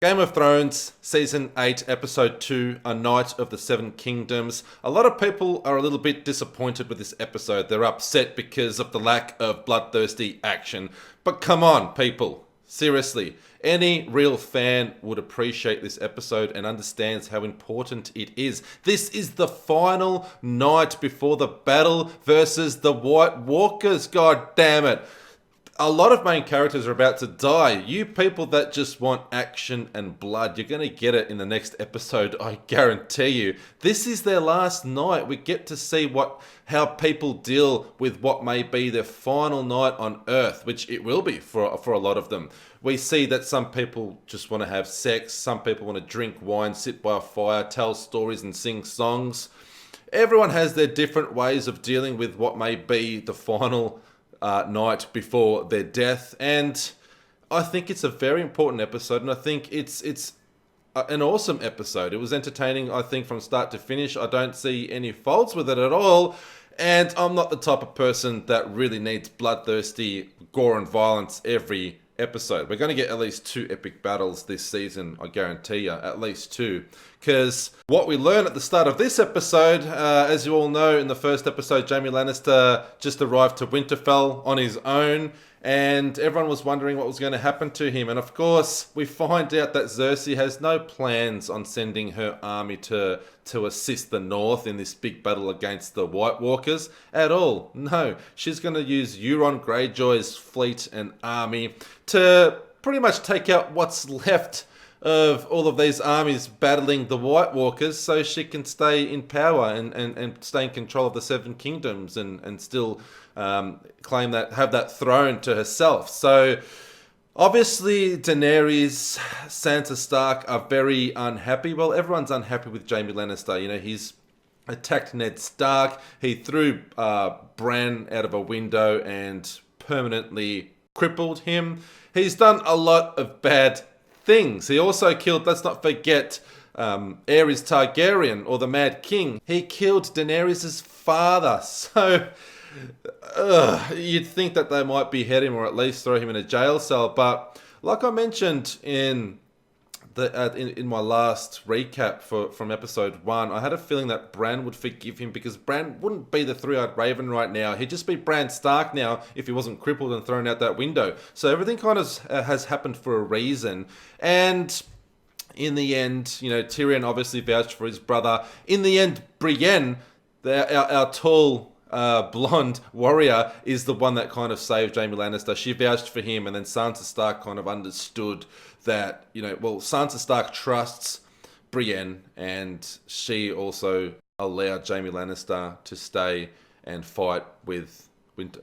Game of Thrones, Season 8, Episode 2, A Night of the Seven Kingdoms. A lot of people are a little bit disappointed with this episode. They're upset because of the lack of bloodthirsty action. But come on, people. Seriously, any real fan would appreciate this episode and understands how important it is. This is the final night before the battle versus the White Walkers, god damn it. A lot of main characters are about to die. You people that just want action and blood, you're going to get it in the next episode, I guarantee you. This is their last night. We get to see how people deal with what may be their final night on Earth, which it will be for a lot of them. We see that some people just want to have sex, some people want to drink wine, sit by a fire, tell stories and sing songs. Everyone has their different ways of dealing with what may be the final night before their death, and I think it's a very important episode, and I think it's an awesome episode. It was entertaining, I think, from start to finish. I don't see any faults with it at all, and I'm not the type of person that really needs bloodthirsty gore and violence every episode. We're going to get at least 2 epic battles this season, I guarantee you, at least 2. Because what we learn at the start of this episode, as you all know, in the first episode, Jaime Lannister just arrived to Winterfell on his own, and everyone was wondering what was going to happen to him. And of course, we find out that Cersei has no plans on sending her army to assist the North in this big battle against the White Walkers at all. No, she's going to use Euron Greyjoy's fleet and army to pretty much take out what's left of all of these armies battling the White Walkers, so she can stay in power and stay in control of the Seven Kingdoms and still have that throne to herself. So obviously Daenerys, Sansa Stark are very unhappy. Well, everyone's unhappy with Jaime Lannister. You know, he's attacked Ned Stark. He threw Bran out of a window and permanently crippled him. He's done a lot of bad things. He also killed, let's not forget, Aerys Targaryen, or the Mad King. He killed Daenerys' father. So you'd think that they might behead him or at least throw him in a jail cell. But like I mentioned in my last recap from episode 1, I had a feeling that Bran would forgive him because Bran wouldn't be the three-eyed raven right now. He'd just be Bran Stark now if he wasn't crippled and thrown out that window. So everything kind of has happened for a reason. And in the end, you know, Tyrion obviously vouched for his brother. In the end, Brienne, our tall blonde warrior, is the one that kind of saved Jaime Lannister. She vouched for him, and then Sansa Stark kind of understood that, you know, well, Sansa Stark trusts Brienne, and she also allowed Jaime Lannister to stay and fight with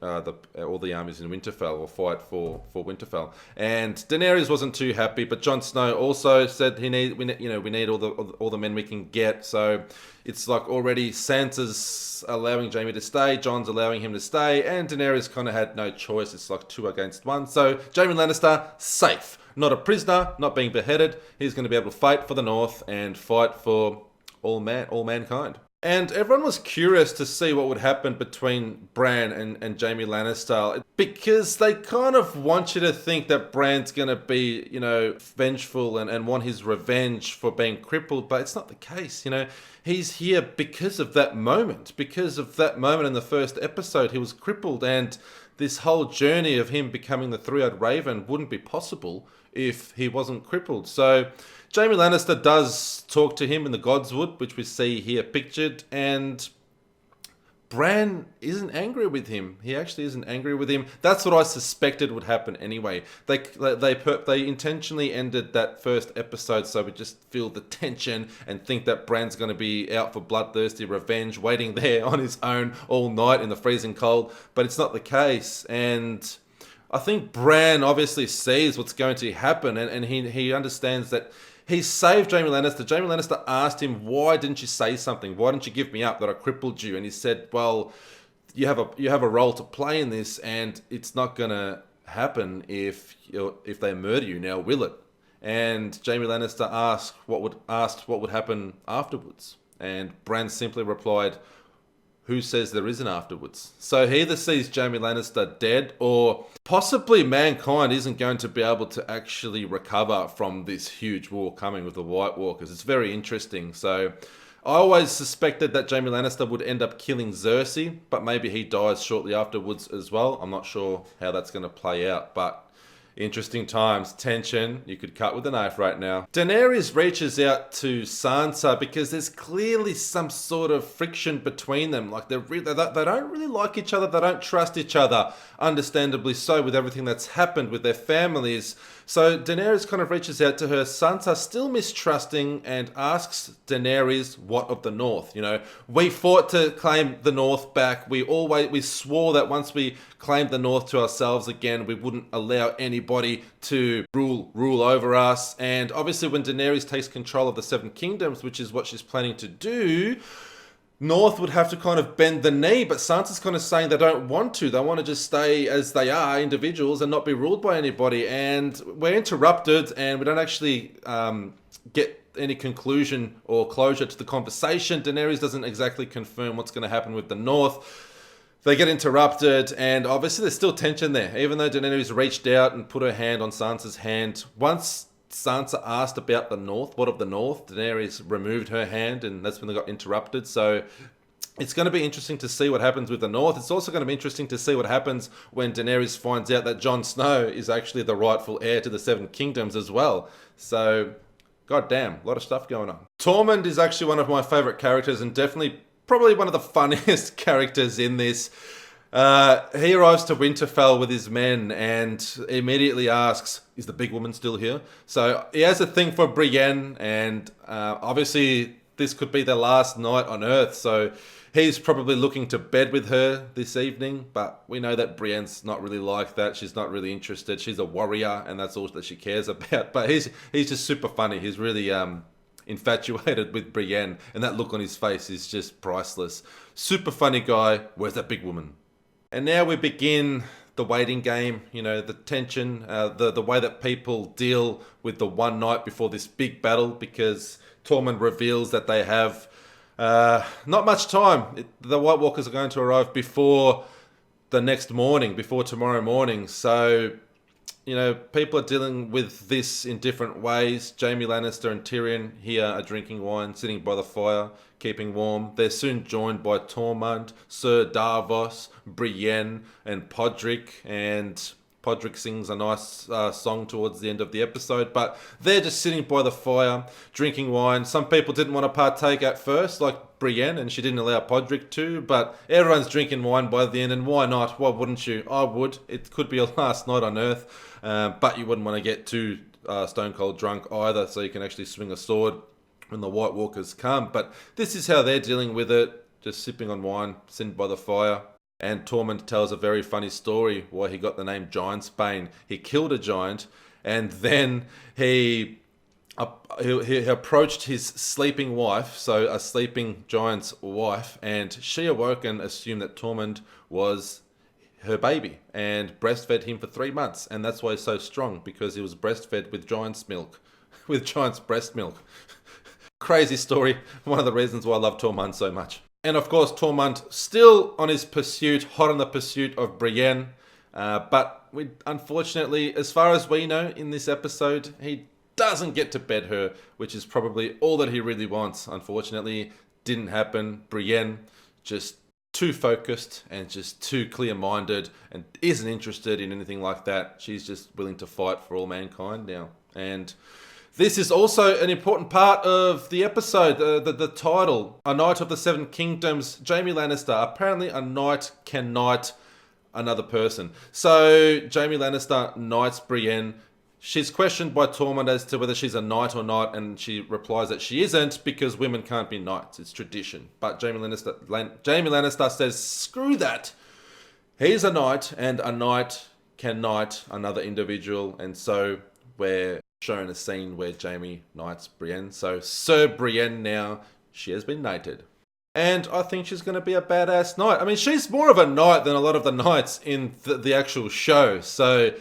all the armies in Winterfell, or fight for Winterfell. And Daenerys wasn't too happy, but Jon Snow also said we need all the men we can get. So it's like already Sansa's allowing Jaime to stay, Jon's allowing him to stay, and Daenerys kind of had no choice. It's like 2 against 1. So Jaime Lannister, safe. Not a prisoner, not being beheaded. He's going to be able to fight for the North and fight for all mankind. And everyone was curious to see what would happen between Bran and Jaime Lannister, because they kind of want you to think that Bran's going to be, you know, vengeful and want his revenge for being crippled, but it's not the case. You know, he's here because of that moment. Because of that moment in the first episode, he was crippled, and this whole journey of him becoming the three-eyed raven wouldn't be possible if he wasn't crippled. So Jaime Lannister does talk to him in the Godswood, which we see here pictured, and Bran isn't angry with him. He actually isn't angry with him. That's what I suspected would happen anyway. They intentionally ended that first episode so we just feel the tension and think that Bran's going to be out for bloodthirsty revenge, waiting there on his own all night in the freezing cold. But it's not the case, and I think Bran obviously sees what's going to happen, and he understands that he saved Jaime Lannister. Jaime Lannister asked him, why didn't you say something? Why didn't you give me up that I crippled you? And he said, well, you have a role to play in this, and it's not going to happen if they murder you now, will it? And Jaime Lannister asked what would happen afterwards. And Bran simply replied, who says there isn't afterwards? So he either sees Jaime Lannister dead, or possibly mankind isn't going to be able to actually recover from this huge war coming with the White Walkers. It's very interesting. So I always suspected that Jaime Lannister would end up killing Cersei, but maybe he dies shortly afterwards as well. I'm not sure how that's going to play out, but interesting times, tension, you could cut with a knife right now. Daenerys reaches out to Sansa because there's clearly some sort of friction between them. Like they don't really like each other, they don't trust each other, understandably so, with everything that's happened with their families. So Daenerys kind of reaches out to her. Sansa, still mistrusting, and asks Daenerys, what of the North? You know, we fought to claim the North back. We swore that once we claimed the North to ourselves again, we wouldn't allow anybody to rule over us. And obviously when Daenerys takes control of the Seven Kingdoms, which is what she's planning to do, North would have to kind of bend the knee, but Sansa's kind of saying they don't want to. They want to just stay as they are, individuals, and not be ruled by anybody. And we're interrupted, and we don't actually get any conclusion or closure to the conversation. Daenerys doesn't exactly confirm what's going to happen with the North. They get interrupted, and obviously there's still tension there. Even though Daenerys reached out and put her hand on Sansa's hand, once Sansa asked about the North, what of the North, Daenerys removed her hand, and that's when they got interrupted. So it's going to be interesting to see what happens with the North. It's also going to be interesting to see what happens when Daenerys finds out that Jon Snow is actually the rightful heir to the Seven Kingdoms as well. So, goddamn, a lot of stuff going on. Tormund is actually one of my favourite characters, and definitely probably one of the funniest characters in this. He arrives to Winterfell with his men and immediately asks, is the big woman still here? So he has a thing for Brienne, and obviously this could be their last night on Earth, so he's probably looking to bed with her this evening, but we know that Brienne's not really like that. She's not really interested. She's a warrior, and that's all that she cares about. But he's just super funny. He's really infatuated with Brienne, and that look on his face is just priceless. Super funny guy. Where's that big woman? And now we begin the waiting game, you know, the tension, the way that people deal with the one night before this big battle, because Tormund reveals that they have not much time. The White Walkers are going to arrive before the next morning, before tomorrow morning. So, you know, people are dealing with this in different ways. Jaime Lannister and Tyrion here are drinking wine, sitting by the fire, keeping warm. They're soon joined by Tormund, Sir Davos, Brienne, and Podrick. And Podrick sings a nice song towards the end of the episode. But they're just sitting by the fire, drinking wine. Some people didn't want to partake at first, like Brienne, and she didn't allow Podrick to. But everyone's drinking wine by the end, and why not? Why wouldn't you? I would. It could be your last night on Earth. But you wouldn't want to get too stone cold drunk either, so you can actually swing a sword when the White Walkers come. But this is how they're dealing with it, just sipping on wine, sitting by the fire. And Tormund tells a very funny story why he got the name Giantsbane. He killed a giant, and then he approached his sleeping wife, so a sleeping giant's wife, and she awoke and assumed that Tormund was her baby and breastfed him for 3 months. And that's why he's so strong, because he was breastfed with giant's milk, with giant's breast milk. Crazy story. One of the reasons why I love Tormund so much. And of course, Tormund still on his pursuit, hot on the pursuit of Brienne. But unfortunately, as far as we know in this episode, he doesn't get to bed her, which is probably all that he really wants. Unfortunately, didn't happen. Brienne just too focused and just too clear-minded and isn't interested in anything like that. She's just willing to fight for all mankind now. And this is also an important part of the episode, the title, A Knight of the Seven Kingdoms, Jaime Lannister. Apparently a knight can knight another person. So Jaime Lannister knights Brienne. She's questioned by Tormund as to whether she's a knight or not, and she replies that she isn't because women can't be knights. It's tradition. But Jaime Lannister says, screw that. He's a knight, and a knight can knight another individual. And so we're shown a scene where Jaime knights Brienne. So Sir Brienne now, she has been knighted. And I think she's going to be a badass knight. I mean, she's more of a knight than a lot of the knights in the actual show. So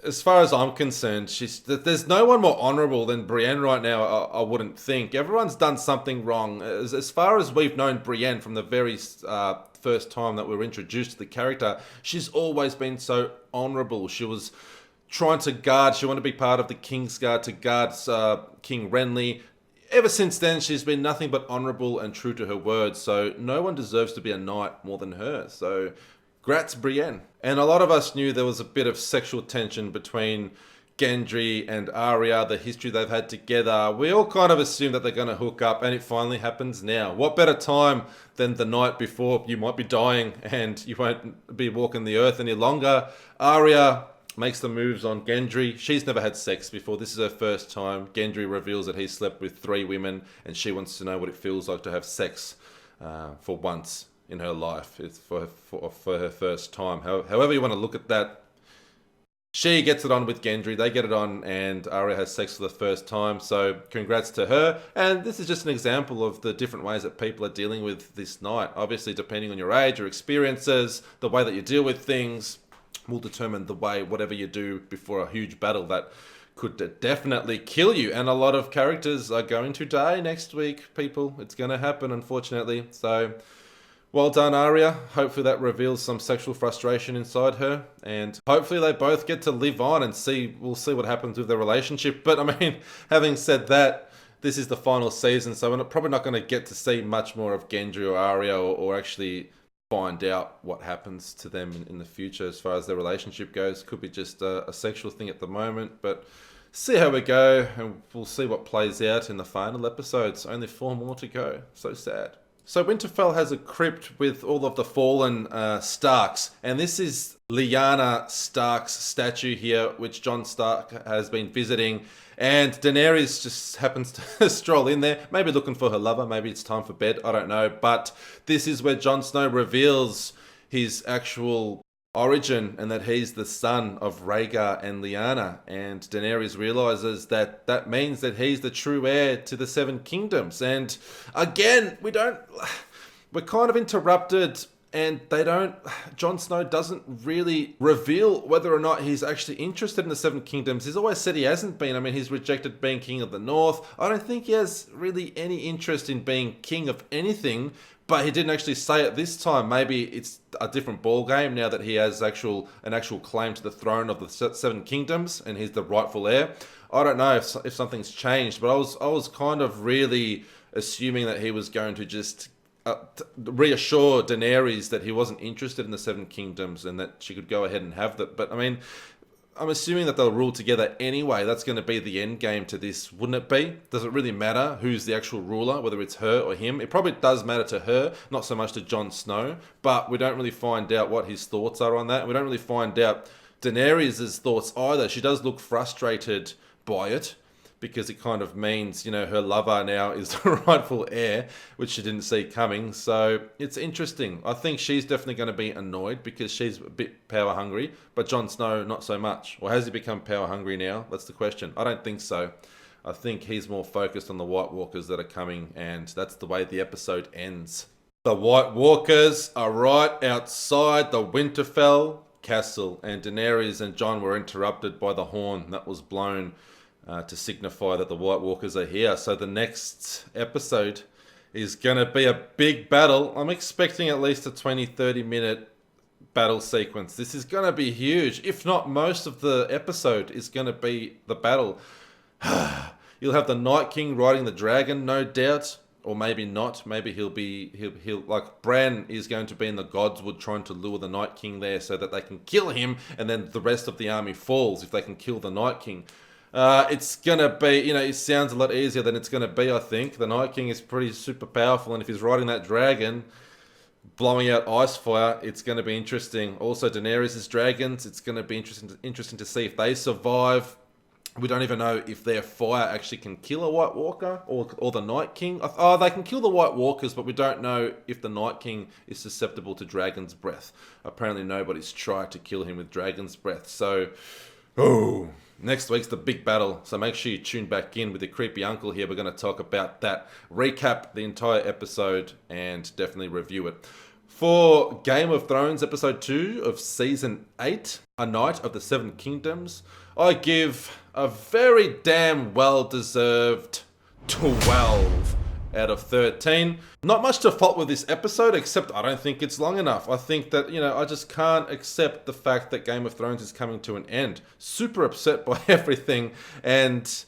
as far as I'm concerned, there's no one more honourable than Brienne right now, I wouldn't think. Everyone's done something wrong. As far as we've known Brienne from the very first time that we were introduced to the character, she's always been so honourable. She was trying to guard, she wanted to be part of the Kingsguard to guard King Renly. Ever since then, she's been nothing but honourable and true to her word, so no one deserves to be a knight more than her. So, grats Brienne. And a lot of us knew there was a bit of sexual tension between Gendry and Arya, the history they've had together. We all kind of assumed that they're going to hook up, and it finally happens now. What better time than the night before you might be dying and you won't be walking the earth any longer? Arya makes the moves on Gendry. She's never had sex before. This is her first time. Gendry reveals that he slept with 3 women, and she wants to know what it feels like to have sex for once in her life. It's for her first time. However you want to look at that, she gets it on with Gendry. They get it on, and Arya has sex for the first time. So congrats to her. And this is just an example of the different ways that people are dealing with this night. Obviously, depending on your age, your experiences, the way that you deal with things will determine the way whatever you do before a huge battle that could definitely kill you. And a lot of characters are going to die next week, people. It's going to happen, unfortunately. So well done, Arya. Hopefully that reveals some sexual frustration inside her, and hopefully they both get to live on and we'll see what happens with their relationship. But I mean, having said that, this is the final season, so we're probably not going to get to see much more of Gendry or Arya or actually find out what happens to them in the future as far as their relationship goes. Could be just a sexual thing at the moment, but see how we go, and we'll see what plays out in the final episodes. Only 4 more to go. So sad. So Winterfell has a crypt with all of the fallen Starks, and this is Lyanna Stark's statue here, which Jon Stark has been visiting, and Daenerys just happens to stroll in there, maybe looking for her lover, maybe it's time for bed, I don't know, but this is where Jon Snow reveals his actual origin and that he's the son of Rhaegar and Lyanna, and Daenerys realizes that that means that he's the true heir to the Seven Kingdoms. And again, we're kind of interrupted, and Jon Snow doesn't really reveal whether or not he's actually interested in the Seven Kingdoms. He's always said he hasn't been. I mean, he's rejected being king of the North. I don't think he has really any interest in being king of anything, but he didn't actually say it this time. Maybe it's a different ball game now that he has an actual claim to the throne of the Seven Kingdoms and he's the rightful heir. I don't know if something's changed, but I was kind of really assuming that he was going to just reassure Daenerys that he wasn't interested in the Seven Kingdoms and that she could go ahead and have that. But I mean, I'm assuming that they'll rule together anyway. That's going to be the end game to this, wouldn't it be? Does it really matter who's the actual ruler, whether it's her or him? It probably does matter to her, not so much to Jon Snow, but we don't really find out what his thoughts are on that. We don't really find out Daenerys' thoughts either. She does look frustrated by it, because it kind of means, her lover now is the rightful heir, which she didn't see coming. So it's interesting. I think she's definitely going to be annoyed because she's a bit power hungry, but Jon Snow, not so much. Or has he become power hungry now? That's the question. I don't think so. I think he's more focused on the White Walkers that are coming, and that's the way the episode ends. The White Walkers are right outside the Winterfell castle, and Daenerys and Jon were interrupted by the horn that was blown to signify that the White Walkers are here. So the next episode is going to be a big battle. I'm expecting at least a 20-30 minute battle sequence. This is going to be huge. If not, most of the episode is going to be the battle. You'll have the Night King riding the dragon, no doubt. Or maybe not. Maybe he'll like Bran is going to be in the Godswood trying to lure the Night King there so that they can kill him, and then the rest of the army falls if they can kill the Night King. It's going to be, it sounds a lot easier than it's going to be, I think. The Night King is pretty super powerful, and if he's riding that dragon, blowing out ice fire, it's going to be interesting. Also, Daenerys' dragons, it's going to be interesting to see if they survive. We don't even know if their fire actually can kill a White Walker or the Night King. Oh, they can kill the White Walkers, but we don't know if the Night King is susceptible to dragon's breath. Apparently, nobody's tried to kill him with dragon's breath. So, next week's the big battle, so make sure you tune back in with the creepy uncle here. We're going to talk about that, recap the entire episode, and definitely review it. For Game of Thrones Episode 2 of Season 8, A Night of the Seven Kingdoms, I give a very damn well-deserved 12 out of 13. Not much to fault with this episode, except I don't think it's long enough. I think that, I just can't accept the fact that Game of Thrones is coming to an end. Super upset by everything, and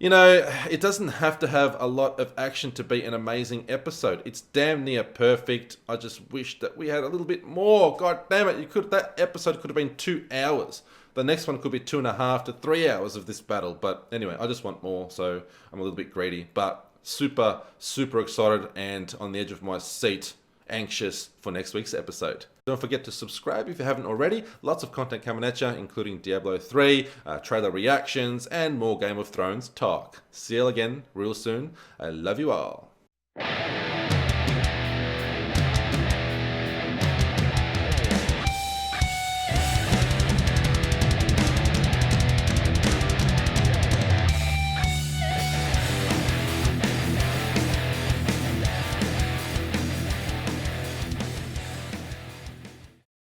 it doesn't have to have a lot of action to be an amazing episode. It's damn near perfect. I just wish that we had a little bit more. God damn it, that episode could have been 2 hours. The next one could be 2.5 to 3 hours of this battle. But anyway, I just want more, so I'm a little bit greedy. But super, super excited and on the edge of my seat, anxious for next week's episode. Don't forget to subscribe if you haven't already. Lots of content coming at you, including Diablo 3, trailer reactions, and more Game of Thrones talk. See you again real soon. I love you all.